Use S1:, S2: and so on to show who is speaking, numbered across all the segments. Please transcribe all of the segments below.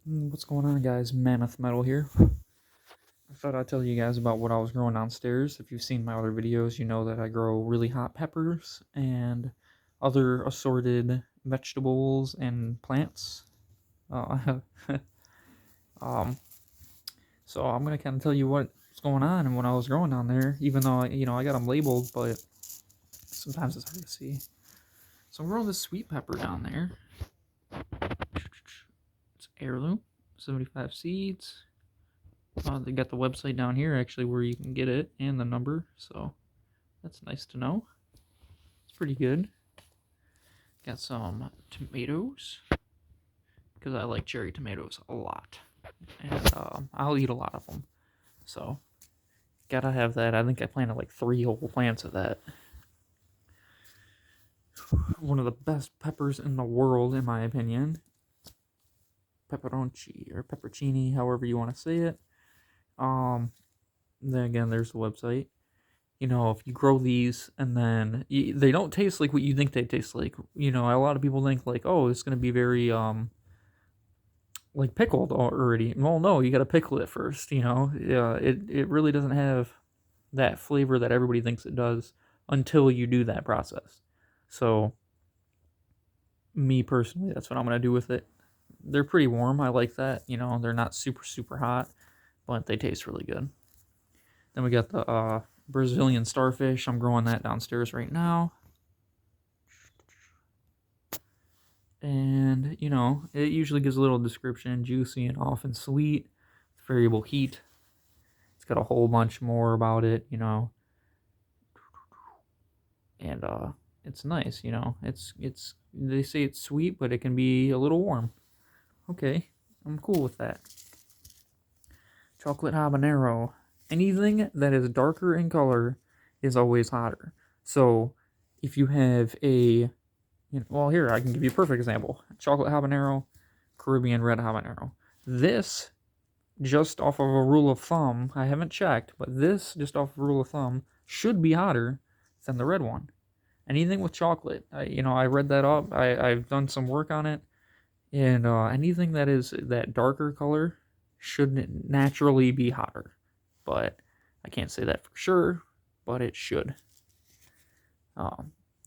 S1: What's going on, guys? Mammoth Metal here. I thought I'd tell you guys about what I was growing downstairs. If you've seen my other videos, you know that I grow really hot peppers and other assorted vegetables and plants. Uh, um, so I'm gonna kind of tell you what's going on and what I was growing down there, even though I got them labeled, but sometimes it's hard to see. So I'm growing this sweet pepper down there. It's heirloom, 75 seeds. They got the website down here actually where you can get it and the number, so that's nice to know. It's pretty good. Got some tomatoes because I like cherry tomatoes a lot, and I'll eat a lot of them. So gotta have that. I think I planted like 3 whole plants of that. One of the best peppers in the world, in my opinion. Pepperonci or peppercini, however you want to say it. Then again, there's the website. If you grow these and then they don't taste like what you think they taste like. A lot of people think like, oh, it's gonna be very like pickled already. Well, no, you gotta pickle it first. Yeah, it really doesn't have that flavor that everybody thinks it does until you do that process. So, me personally, that's what I'm gonna do with it. They're pretty warm. I like that. They're not super super hot, but they taste really good. Then we got the Brazilian starfish. I'm growing that downstairs right now. And, it usually gives a little description: juicy and often sweet, variable heat. It's got a whole bunch more about it, and it's nice, It's they say it's sweet, but it can be a little warm. Okay, I'm cool with that. Chocolate habanero. Anything that is darker in color is always hotter. So, if you have well, here, I can give you a perfect example. Chocolate habanero, Caribbean red habanero. This, just off of a rule of thumb, I haven't checked, but this, just off of a rule of thumb, should be hotter than the red one. Anything with chocolate, I read that up. I've done some work on it, and anything that is that darker color should naturally be hotter. But I can't say that for sure, but it should.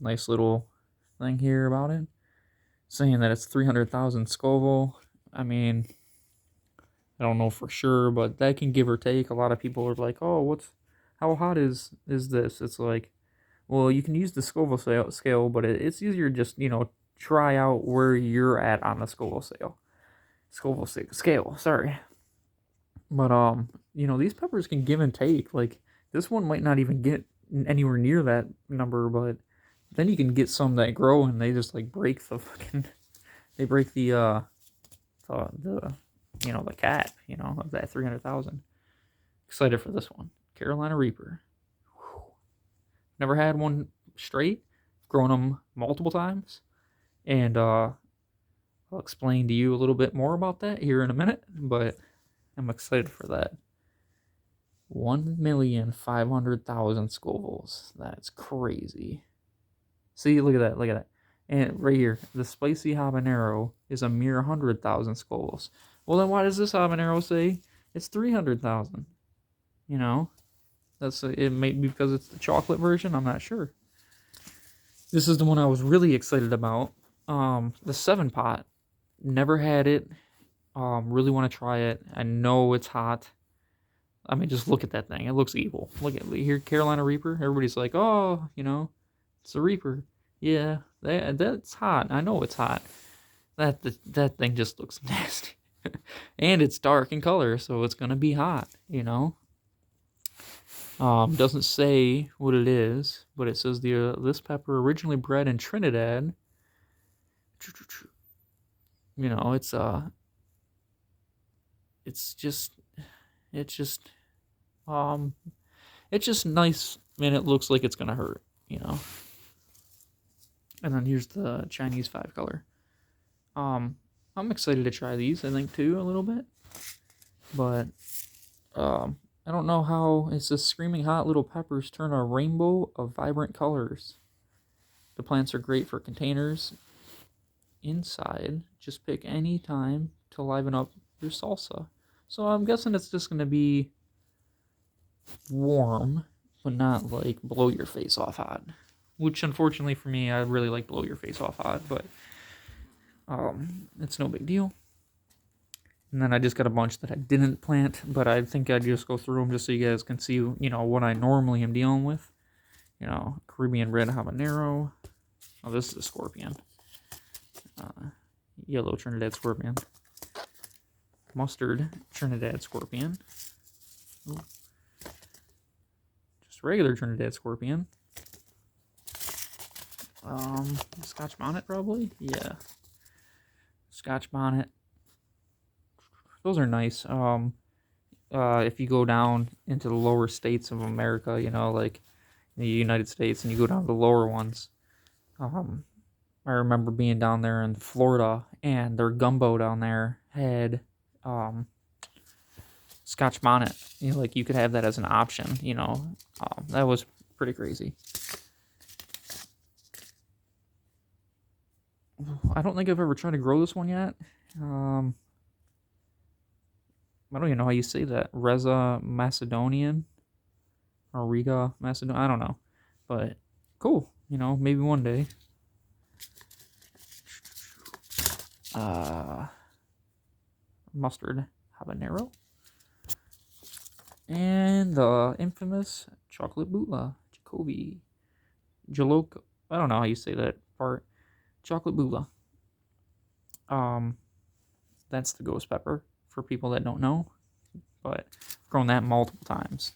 S1: Nice little thing here about it, saying that it's 300,000 Scoville. I mean, I don't know for sure, but that can give or take. A lot of people are like, "Oh, how hot is this?" It's like, well, you can use the Scoville scale, but it's easier just try out where you're at on the Scoville scale. Sorry, but these peppers can give and take. Like this one might not even get anywhere near that number, but then you can get some that grow and they just like break the fucking they break the the cap, of that 300,000. Excited for this one. Carolina Reaper. Whew. Never had one straight. Grown them multiple times. And I'll explain to you a little bit more about that here in a minute, but I'm excited for that. 1,500,000 Scovilles. That's crazy. See, look at that, look at that. And right here, the spicy habanero is a mere 100,000 Scovilles. Well, then why does this habanero say it's 300,000? It may be because it's the chocolate version. I'm not sure. This is the one I was really excited about. The 7-pot. Never had it. Really want to try it. I know it's hot. I mean, just look at that thing. It looks evil. Look at here, Carolina Reaper. Everybody's like, oh, it's a Reaper. Yeah, that's hot. I know it's hot. That thing just looks nasty, and it's dark in color, so it's gonna be hot. Doesn't say what it is, but it says this pepper originally bred in Trinidad. It's it's just it's just it's just nice, and it looks like it's gonna hurt. And then here's the Chinese 5-color. I'm excited to try these, I think, too, a little bit. But, I don't know how it says screaming hot little peppers turn a rainbow of vibrant colors. The plants are great for containers inside. Just pick any time to liven up your salsa. So I'm guessing it's just gonna be warm, but not like blow your face off hot. Which unfortunately for me, I really like blow your face off hot, but it's no big deal. And then I just got a bunch that I didn't plant, but I think I'd just go through them just so you guys can see, what I normally am dealing with. Caribbean red habanero. Oh, this is a scorpion. Yellow Trinidad scorpion. Mustard Trinidad scorpion. Ooh. Just regular Trinidad scorpion. Scotch bonnet probably? Yeah. Scotch bonnet. Those are nice. If you go down into the lower states of America, like the United States, and you go down to the lower ones, I remember being down there in Florida, and their gumbo down there had Scotch bonnet. Like you could have that as an option. That was pretty crazy. I don't think I've ever tried to grow this one yet. I don't even know how you say that. Reza Macedonian? Or Riga Macedonian? I don't know. But cool. Maybe one day. Mustard habanero. And the infamous chocolate bootla. Jacoby. Jalok. I don't know how you say that part. Chocolate bootla. That's the ghost pepper. For people that don't know, but I've grown that multiple times.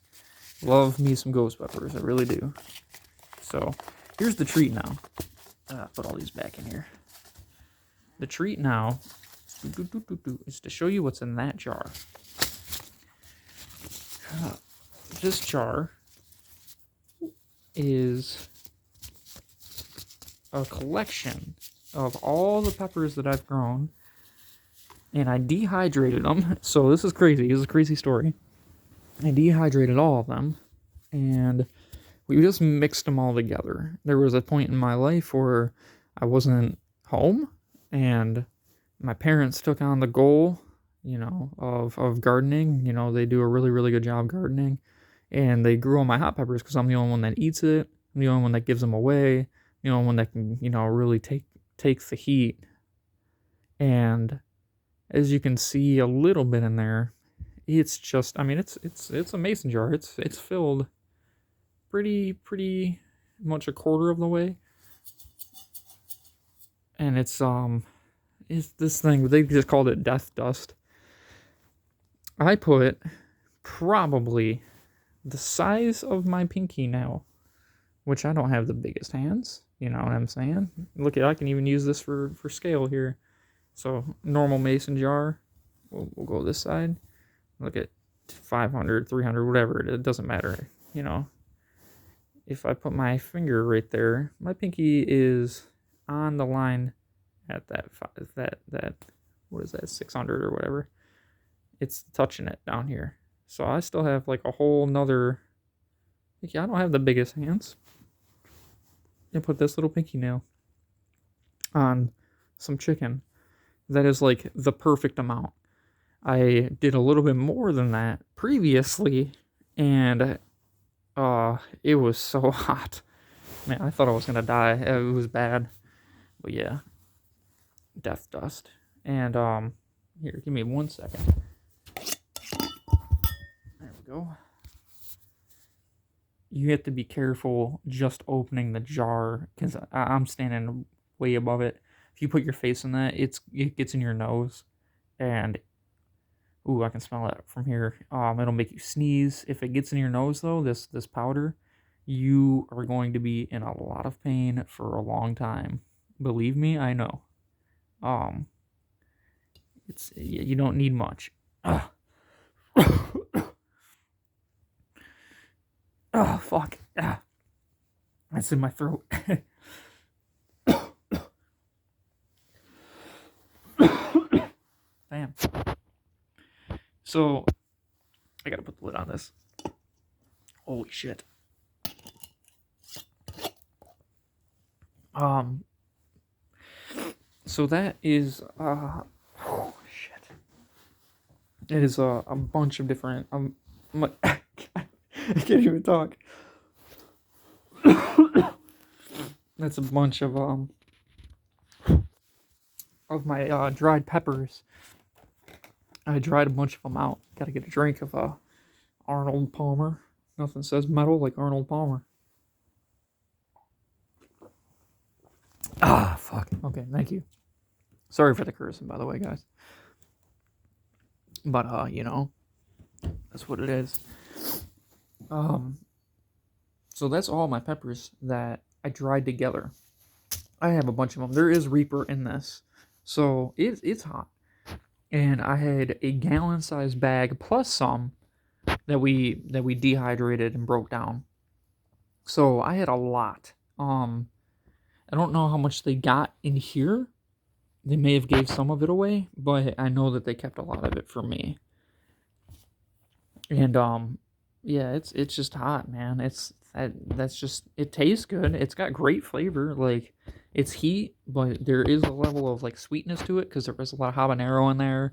S1: Love me some ghost peppers, I really do. So here's the treat now. Put all these back in here. The treat now is to show you what's in that jar. This jar is a collection of all the peppers that I've grown. And I dehydrated them. So this is crazy. This is a crazy story. I dehydrated all of them. And we just mixed them all together. There was a point in my life where I wasn't home. And my parents took on the goal, of gardening. They do a really, really good job gardening. And they grew all my hot peppers because I'm the only one that eats it. I'm the only one that gives them away. The only one that can, really takes the heat. And as you can see a little bit in there, it's just, it's a mason jar. It's filled pretty much a quarter of the way. And it's this thing, they just called it death dust. I put probably the size of my pinky nail, which I don't have the biggest hands, you know what I'm saying? Look, I can even use this for scale here. So, normal mason jar, we'll go this side. Look at 500, 300, whatever, it doesn't matter, If I put my finger right there, my pinky is on the line at that what is that, 600 or whatever. It's touching it down here. So I still have like a whole nother, I don't have the biggest hands. I put this little pinky nail on some chicken. That is like the perfect amount. I did a little bit more than that previously, and it was so hot. Man, I thought I was gonna die. It was bad. But yeah, death dust. And here, give me 1 second. There we go. You have to be careful just opening the jar because I'm standing way above it. If you put your face in that, it gets in your nose, and ooh, I can smell it from here. It'll make you sneeze. If it gets in your nose though, this powder, you are going to be in a lot of pain for a long time. Believe me, I know. You don't need much. Oh, fuck. That's in my throat. Damn. So, I gotta put the lid on this. Holy shit. So that is, shit. It is a bunch of different. I can't even talk. That's a bunch of my dried peppers. I dried a bunch of them out. Got to get a drink of Arnold Palmer. Nothing says metal like Arnold Palmer. Ah, fuck. Okay, thank you. Sorry for the cursing, by the way, guys. But you know, that's what it is. So that's all my peppers that I dried together. I have a bunch of them. There is Reaper in this, so it's hot. And I had a gallon-sized bag plus some that we dehydrated and broke down. So I had a lot. I don't know how much they got in here. They may have gave some of it away, but I know that they kept a lot of it for me. And yeah, it's just hot, man. That's just, it tastes good. It's got great flavor. Like, it's heat, but there is a level of like sweetness to it because there is a lot of habanero in there.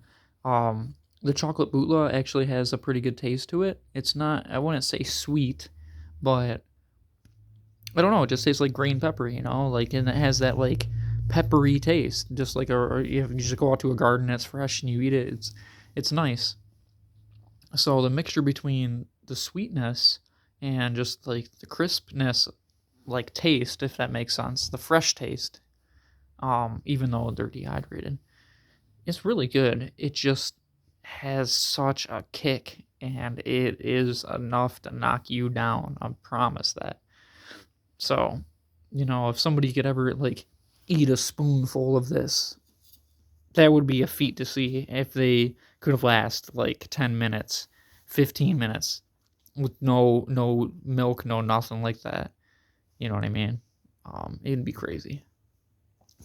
S1: The chocolate bootla actually has a pretty good taste to it. It's not, I wouldn't say sweet, but I don't know. It just tastes like green pepper, you know, like, and it has that like peppery taste, just like you just go out to a garden that's fresh and you eat it. It's nice. So the mixture between the sweetness and just like the crispness, like taste, if that makes sense, the fresh taste, even though they're dehydrated, it's really good. It just has such a kick, and it is enough to knock you down. I promise that. So, you know, if somebody could ever like eat a spoonful of this, that would be a feat to see if they could last like 10 minutes, 15 minutes with no milk, no nothing like that. You know what I mean? It'd be crazy.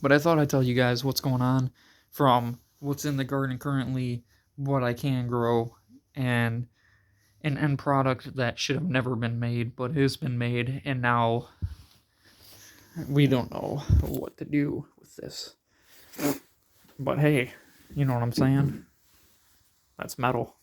S1: But I thought I'd tell you guys what's going on from what's in the garden currently, what I can grow, and an end product that should have never been made, but has been made, and now we don't know what to do with this. But hey, you know what I'm saying? That's metal.